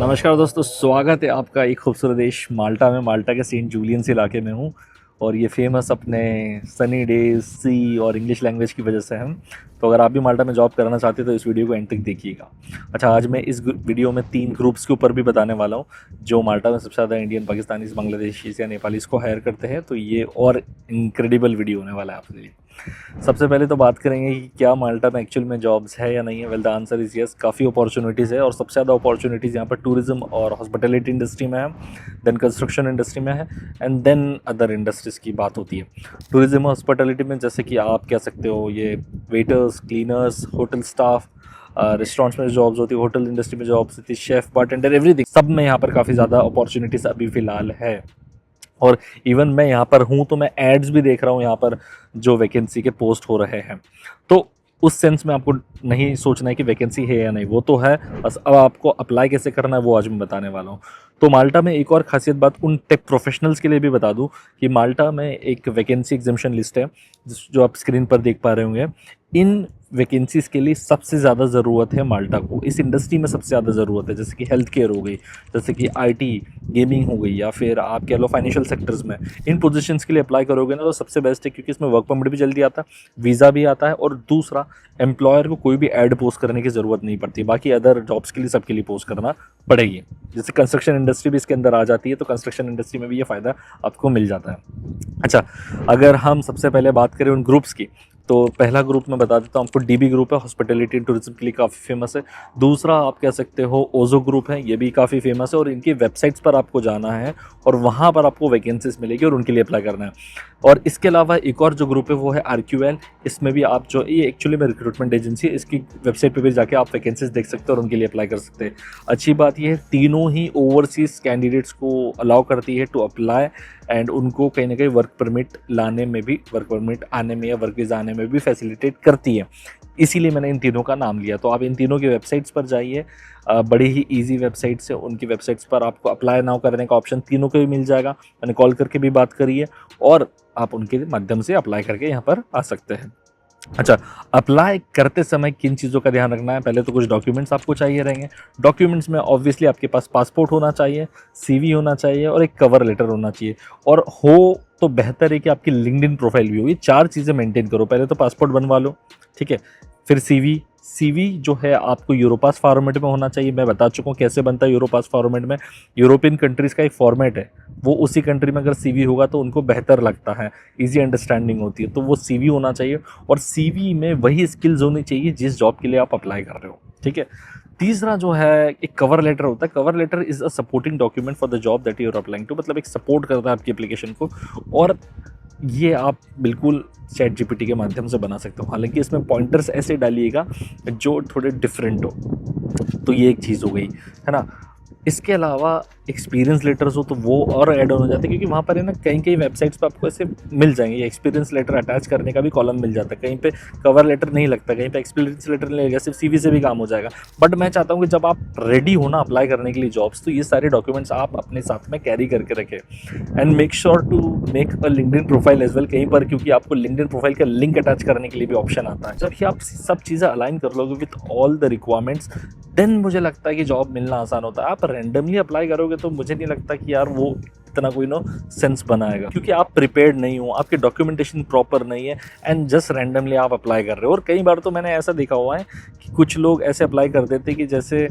नमस्कार दोस्तों, स्वागत है आपका एक खूबसूरत देश माल्टा में। माल्टा के सेंट जूलियंस इलाके में हूँ और ये फेमस अपने सनी डेज, सी और इंग्लिश लैंग्वेज की वजह से हम। तो अगर आप भी माल्टा में जॉब करना चाहते हैं तो इस वीडियो को एंड तक देखिएगा। अच्छा, आज मैं इस वीडियो में 3 ग्रुप्स के ऊपर भी बताने वाला हूँ जो माल्टा में सबसे ज़्यादा इंडियन, पाकिस्तानीज़, बांग्लादेशीज़ या नेपालीज़ को हायर करते हैं। तो ये और इनक्रेडिबल वीडियो होने वाला है आपके लिए। सबसे पहले तो बात करेंगे कि क्या माल्टा में एक्चुअल में जॉब्स है या नहीं है। Well the answer is yes, काफ़ी अपॉर्चुनिटीज़ है और सबसे ज़्यादा अपॉर्चुनिटीज़ यहाँ पर टूरिज्म और हॉस्पिटैलिटी इंडस्ट्री में है, देन कंस्ट्रक्शन इंडस्ट्री में है एंड देन अदर इंडस्ट्रीज़ की बात होती है। टूरिज्म हॉस्पिटैलिटी में जैसे कि आप कह सकते हो ये waiters, cleaners, hotel staff, restaurants में जॉब्स होती है, होटल इंडस्ट्री में जॉब्स होती है, शेफ़, बारटेंडर, एवरीथिंग, सब में यहाँ पर काफ़ी ज़्यादा अपॉर्चुनिटीज़ अभी फ़िलहाल है। और इवन मैं यहाँ पर हूँ तो मैं एड्स भी देख रहा हूँ यहाँ पर जो वैकेंसी के पोस्ट हो रहे हैं। तो उस सेंस में आपको नहीं सोचना है कि वैकेंसी है या नहीं, वो तो है, बस अब आपको अप्लाई कैसे करना है वो आज मैं बताने वाला हूँ। तो माल्टा में एक और खासियत बात उन टेक प्रोफेशनल्स के लिए भी बता दूँ कि माल्टा में एक वैकेंसी एग्जामिशन लिस्ट है जो आप स्क्रीन पर देख पा रहे होंगे। इन वैकेंसीज़ के लिए सबसे ज़्यादा ज़रूरत है माल्टा को, इस इंडस्ट्री में सबसे ज़्यादा ज़रूरत है। जैसे कि हेल्थ केयर हो गई, जैसे कि आईटी, गेमिंग हो गई, या फिर आप कह लो फाइनेंशियल सेक्टर्स में। इन पोजीशंस के लिए अप्लाई करोगे ना तो सबसे बेस्ट है, क्योंकि इसमें वर्क परमिट भी जल्दी आता है, वीज़ा भी आता है, और दूसरा एम्प्लॉयर को कोई भी ऐड पोस्ट करने की ज़रूरत नहीं पड़ती। बाकी अदर जॉब्स के लिए सबके लिए पोस्ट करना पड़ेगी। जैसे कंस्ट्रक्शन इंडस्ट्री भी इसके अंदर आ जाती है, तो कंस्ट्रक्शन इंडस्ट्री में भी ये फ़ायदा आपको मिल जाता है। अच्छा, अगर हम सबसे पहले बात करें उन ग्रुप्स की, तो पहला ग्रुप मैं बता देता हूँ आपको, डीबी ग्रुप है, हॉस्पिटैलिटी एंड टूरिज्म के लिए काफ़ी फेमस है। दूसरा आप कह सकते हो ओजो ग्रुप है, ये भी काफ़ी फेमस है और इनकी वेबसाइट्स पर आपको जाना है और वहाँ पर आपको वैकेंसीज मिलेगी और उनके लिए अप्लाई करना है। और इसके अलावा एक और जो ग्रुप है वो है आरक्यूएल। इसमें भी आप जो, ये एक्चुअली में रिक्रूटमेंट एजेंसी है, इसकी वेबसाइट पर भी जाके आप वैकेंसीज देख सकते हो और उनके लिए अप्लाई कर सकते हैं। अच्छी बात ये है, तीनों ही ओवरसीज़ कैंडिडेट्स को अलाउ करती है टू अप्लाई एंड उनको कहीं ना कहीं वर्क परमिट लाने में भी, वर्क परमिट आने में या वर्क वीज़ा आने में भी फैसिलिटेट करती है। इसीलिए मैंने इन तीनों का नाम लिया। तो आप इन तीनों की वेबसाइट्स पर जाइए, बड़ी ही इजी वेबसाइट्स है, उनकी वेबसाइट्स पर आपको अप्लाई नाउ करने का ऑप्शन तीनों को भी मिल जाएगा। मैंने कॉल करके भी बात करी है और आप उनके माध्यम से अप्लाई करके यहाँ पर आ सकते हैं। अच्छा, अप्लाई करते समय किन चीज़ों का ध्यान रखना है। पहले तो कुछ डॉक्यूमेंट्स आपको चाहिए रहेंगे। डॉक्यूमेंट्स में ऑब्वियसली आपके पास पासपोर्ट होना चाहिए, सीवी होना चाहिए और एक कवर लेटर होना चाहिए, और हो तो बेहतर है कि आपकी लिंक्डइन प्रोफाइल भी हो। ये 4 चीज़ें मेंटेन करो। पहले तो पासपोर्ट बनवा लो, ठीक है, फिर सीवी जो है आपको यूरोपास फॉर्मेट में होना चाहिए। मैं बता चुका हूँ कैसे बनता है यूरोपास फॉर्मेट में। यूरोपियन कंट्रीज़ का एक फॉर्मेट है, वो उसी कंट्री में अगर सीवी होगा तो उनको बेहतर लगता है, इजी अंडरस्टैंडिंग होती है, तो वो सीवी होना चाहिए। और सीवी में वही स्किल्स होनी चाहिए जिस जॉब के लिए आप अप्लाई कर रहे हो, ठीक है। तीसरा जो है एक कवर लेटर होता है। Cover letter is a supporting document for the job that you are applying to, मतलब एक सपोर्ट करता है आपकी एप्लीकेशन को, और ये आप बिल्कुल चैट जीपीटी के माध्यम से बना सकते हो। हालांकि इसमें पॉइंटर्स ऐसे डालिएगा जो थोड़े डिफरेंट हो, तो ये एक चीज़ हो गई, है ना। इसके अलावा एक्सपीरियंस लेटर्स हो तो वो और ऐड ऑन हो जाते हैं, क्योंकि वहाँ पर है ना कहीं कहीं वेबसाइट्स पर आपको ऐसे मिल जाएंगे एक्सपीरियंस लेटर अटैच करने का भी कॉलम मिल जाता है। कहीं पे कवर लेटर नहीं लगता, कहीं पे एक्सपीरियंस लेटर नहीं लगेगा, सिर्फ सीवी से भी काम हो जाएगा। बट मैं चाहता हूँ कि जब आप रेडी हो ना अप्लाई करने के लिए जॉब्स, तो ये सारे डॉक्यूमेंट्स आप अपने साथ में कैरी करके रखें and make sure to make a LinkedIn profile as well कहीं पर, क्योंकि आपको लिंक्डइन प्रोफाइल का लिंक अटैच करने के लिए भी ऑप्शन आता है। जब ही आप सब चीज़ें अलाइन कर लोगे with all the requirements, then मुझे लगता है कि जॉब मिलना आसान होता है। आप रैंडमली अप्लाई करोगे तो मुझे नहीं लगता कि यार वो इतना कोई सेंस बनाएगा, क्योंकि आप प्रिपेयर्ड नहीं हो, आपके डॉक्यूमेंटेशन प्रॉपर नहीं है एंड जस्ट रैंडमली आप अप्लाई कर रहे हो। और कई बार तो मैंने ऐसा देखा हुआ है कि कुछ लोग ऐसे अप्लाई कर देते कि जैसे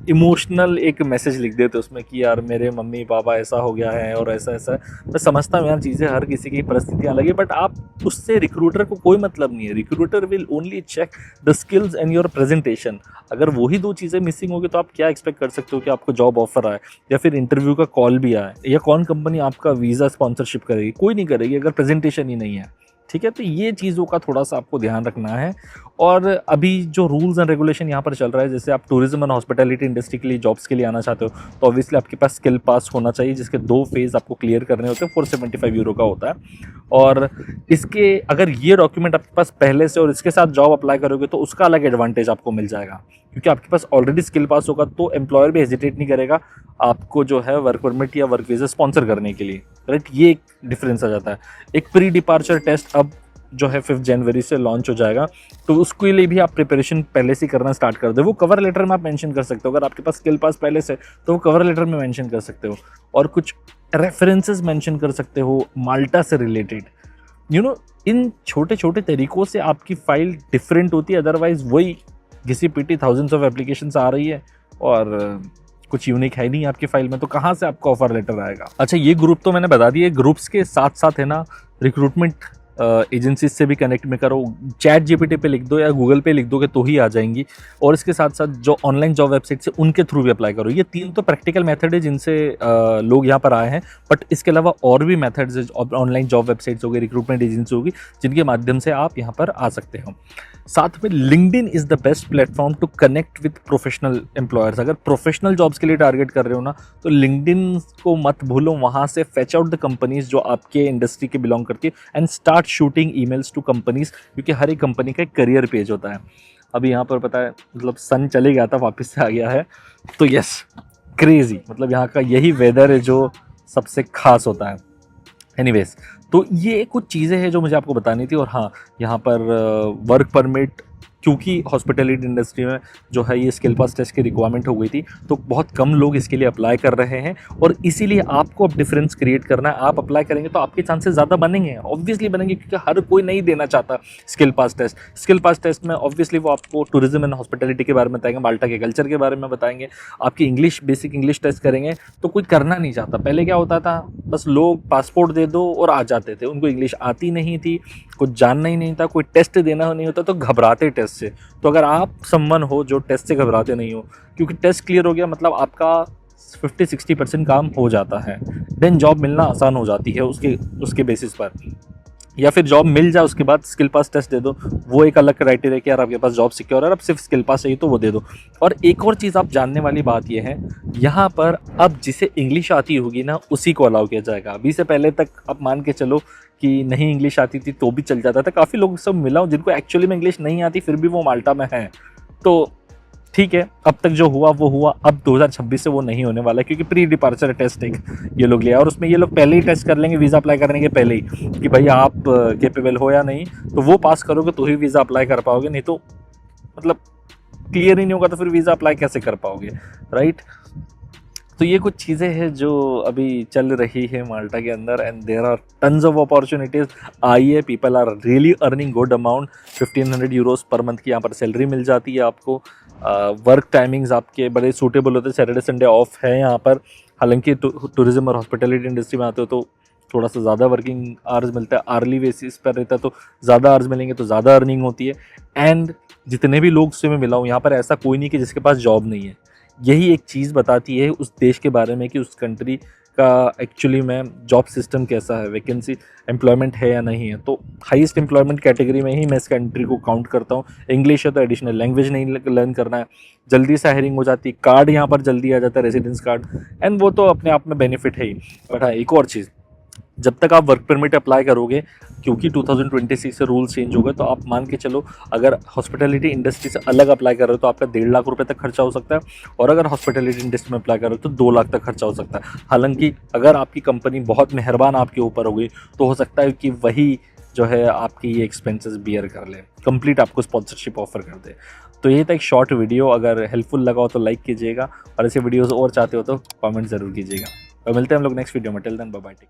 इमोशनल एक मैसेज लिख देते उसमें कि यार मेरे मम्मी पापा ऐसा हो गया है और ऐसा ऐसा। मैं समझता हूँ यार, चीज़ें हर किसी की परिस्थितियाँ अलग है, बट आप उससे रिक्रूटर को कोई मतलब नहीं है। Recruiter will only check the skills and your presentation. अगर वही 2 चीज़ें मिसिंग होगी तो आप क्या एक्सपेक्ट कर सकते हो कि आपको जॉब ऑफर आए या फिर इंटरव्यू का कॉल भी आए, या कौन कंपनी आपका वीज़ा स्पॉन्सरशिप करेगी? कोई नहीं करेगी अगर प्रेजेंटेशन ही नहीं है, ठीक है। तो ये चीज़ों का थोड़ा सा आपको ध्यान रखना है। और अभी जो रूल्स एंड रेगुलेशन यहाँ पर चल रहा है, जैसे आप टूरिज्म एंड हॉस्पिटैलिटी इंडस्ट्री के लिए जॉब्स के लिए आना चाहते हो तो ऑब्वियसली आपके पास स्किल पास होना चाहिए, जिसके 2 फेज़ आपको क्लियर करने होते हैं। 475 यूरो का होता है। और इसके अगर ये डॉक्यूमेंट आपके पास पहले से और इसके साथ जॉब अप्लाई करोगे तो उसका अलग एडवांटेज आपको मिल जाएगा, क्योंकि आपके पास ऑलरेडी स्किल पास होगा, तो एम्प्लॉयर भी हेजिटेट नहीं करेगा आपको जो है वर्क परमिट या वर्क वीज़ा स्पॉन्सर करने के लिए, राइट। ये एक डिफरेंस आ जाता है। एक प्री डिपार्चर टेस्ट अब जो है 5 जनवरी से लॉन्च हो जाएगा, तो उसके लिए भी आप प्रिपरेशन पहले से करना स्टार्ट कर दो। वो कवर लेटर में आप मेंशन कर सकते हो, अगर आपके पास स्किल पास पहले से तो वो कवर लेटर में मेंशन कर सकते हो, और कुछ रेफरेंसेस मेंशन कर सकते हो माल्टा से रिलेटेड। इन छोटे छोटे तरीकों से आपकी फाइल डिफरेंट होती है, अदरवाइज वही घिसी पिटी थाउजेंड्स ऑफ एप्लीकेशंस आ रही है और कुछ यूनिक है नहीं आपकी फाइल में, तो कहाँ से आपको ऑफर लेटर आएगा। अच्छा, ये ग्रुप तो मैंने बता दिया, ग्रुप्स के साथ साथ है ना रिक्रूटमेंट एजेंसीज से भी कनेक्ट में करो। चैट जीपीटी पे लिख दो या गूगल पे लिख दोगे तो ही आ जाएंगी, और इसके साथ साथ जो ऑनलाइन जॉब वेबसाइट से उनके थ्रू भी अप्लाई करो। ये 3 तो प्रैक्टिकल मेथड है जिनसे लोग यहाँ पर आए हैं, बट इसके अलावा और भी मेथड्स है, ऑनलाइन जॉब वेबसाइट्स हो गई, रिक्रूटमेंट एजेंसी होगी, जिनके माध्यम से आप यहाँ पर आ सकते हो। साथ में LinkedIn is the best platform to connect with professional employers. अगर प्रोफेशनल जॉब्स के लिए टारगेट कर रहे हो ना, तो लिंक्डइन को मत भूलो, वहाँ से फेच आउट द कंपनीज जो आपके इंडस्ट्री के बिलोंग करती है and start shooting emails to companies, क्योंकि हर एक कंपनी का एक करियर पेज होता है। अभी यहाँ पर पता है, मतलब सन चले गया था, वापस से आ गया है, तो यस क्रेजी, मतलब यहाँ का यही वेदर है जो सबसे खास होता है। एनीवेज, तो ये कुछ चीज़ें हैं जो मुझे आपको बतानी थी। और हाँ, यहाँ पर वर्क परमिट, क्योंकि हॉस्पिटैलिटी इंडस्ट्री में जो है ये स्किल पास टेस्ट की रिक्वायरमेंट हो गई थी, तो बहुत कम लोग इसके लिए अप्लाई कर रहे हैं, और इसीलिए आपको अब डिफरेंस क्रिएट करना है। आप अप्लाई करेंगे तो आपके चांसेस ज़्यादा बनेंगे, ऑब्वियसली बनेंगे, क्योंकि हर कोई नहीं देना चाहता स्किल पास टेस्ट। स्किल पास टेस्ट में ऑब्वियसली वो आपको टूरिज्म एंड हॉस्पिटैलिटी के बारे में बताएंगे, माल्टा के कल्चर के बारे में बताएंगे, आपकी इंग्लिश, बेसिक इंग्लिश टेस्ट करेंगे, तो कोई करना नहीं चाहता। पहले क्या होता था, बस लोग पासपोर्ट दे दो और आ जाते थे, उनको इंग्लिश आती नहीं थी, कुछ जानना ही नहीं था, कोई टेस्ट देना नहीं होता तो घबराते टेस्ट से। तो अगर आप सम्मन हो जो टेस्ट से घबराते नहीं हो, क्योंकि टेस्ट क्लियर हो गया मतलब आपका 50-60% काम हो जाता है, देन जॉब मिलना आसान हो जाती है उसके बेसिस पर। या फिर जॉब मिल जाए उसके बाद स्किल पास टेस्ट दे दो, वो एक अलग क्राइटेरिया कि यार आपके पास जॉब सिक्योर है, अब सिर्फ स्किल पास चाहिए तो वो दे दो। और एक और चीज़ आप जानने वाली बात ये है, यहाँ पर अब जिसे इंग्लिश आती होगी ना, उसी को अलाउ किया जाएगा। अभी से पहले तक आप मान के चलो कि नहीं इंग्लिश आती थी तो भी चल जाता था। काफ़ी लोग सब मिला हूँ जिनको एक्चुअली में इंग्लिश नहीं आती, फिर भी वो माल्टा में हैं। तो ठीक है, अब तक जो हुआ वो हुआ, अब 2026 से वो नहीं होने वाला है, क्योंकि प्री डिपार्चर टेस्ट एक ये लोग लिया, और उसमें ये लोग पहले ही टेस्ट कर लेंगे वीज़ा अप्लाई करने के पहले ही कि भाई आप कैपेबल हो या नहीं। तो वो पास करोगे तो ही वीज़ा अप्लाई कर पाओगे, नहीं तो मतलब क्लियर ही नहीं होगा तो फिर वीज़ा अप्लाई कैसे कर पाओगे, राइट। तो ये कुछ चीज़ें हैं जो अभी चल रही है माल्टा के अंदर, and there are tons of opportunities. आइए, people are really earning good amount, 1500 euros per month की यहाँ पर सैलरी मिल जाती है आपको। वर्क टाइमिंग्स आपके बड़े सूटेबल होते हैं, सैटरडे संडे ऑफ है यहाँ पर। हालांकि टूरिज्म और हॉस्पिटैलिटी इंडस्ट्री में आते हो तो थोड़ा सा ज़्यादा वर्किंग आवर्स मिलता है, आर्ली बेसिस पर रहता है तो ज़्यादा आवर्स मिलेंगे तो ज़्यादा अर्निंग होती है। एंड जितने भी लोग से मैं मिला हूँ यहाँ पर, ऐसा कोई नहीं कि जिसके पास जॉब नहीं है। यही एक चीज़ बताती है उस देश के बारे में कि उस कंट्री का एक्चुअली में जॉब सिस्टम कैसा है, वैकेंसी एम्प्लॉयमेंट है या नहीं है। तो हाईएस्ट एम्प्लॉयमेंट कैटेगरी में ही मैं इस कंट्री को काउंट करता हूँ। इंग्लिश है तो एडिशनल लैंग्वेज नहीं लर्न करना है, जल्दी से हायरिंग हो जाती है, कार्ड यहाँ पर जल्दी आ जाता है, रेजिडेंस कार्ड, एंड वो तो अपने आप में बेनिफिट है ही। बट हाँ, एक और चीज़, जब तक आप वर्क परमिट अप्लाई करोगे, क्योंकि 2026 से रूल चेंज हो गए, तो आप मान के चलो अगर हॉस्पिटैलिटी इंडस्ट्री से अलग अप्लाई कर रहे हो तो आपका 1.5 लाख रुपए तक खर्चा हो सकता है, और अगर हॉस्पिटैलिटी इंडस्ट्री में अप्लाई कर रहे हो तो 2 लाख तक खर्चा हो सकता है। हालांकि अगर आपकी कंपनी बहुत मेहरबान आपके ऊपर हो गई तो हो सकता है कि वही जो है आपकी ये एक्सपेंसेस बियर कर ले, कंप्लीट आपको स्पॉन्सरशिप ऑफर कर दे। तो ये था एक शॉर्ट वीडियो, अगर हेल्पफुल लगा हो तो लाइक कीजिएगा, और ऐसे वीडियोज़ और चाहते हो तो कॉमेंट ज़रूर कीजिएगा। और मिलते हैं हम लोग नेक्स्ट वीडियो में। Till then bye bye.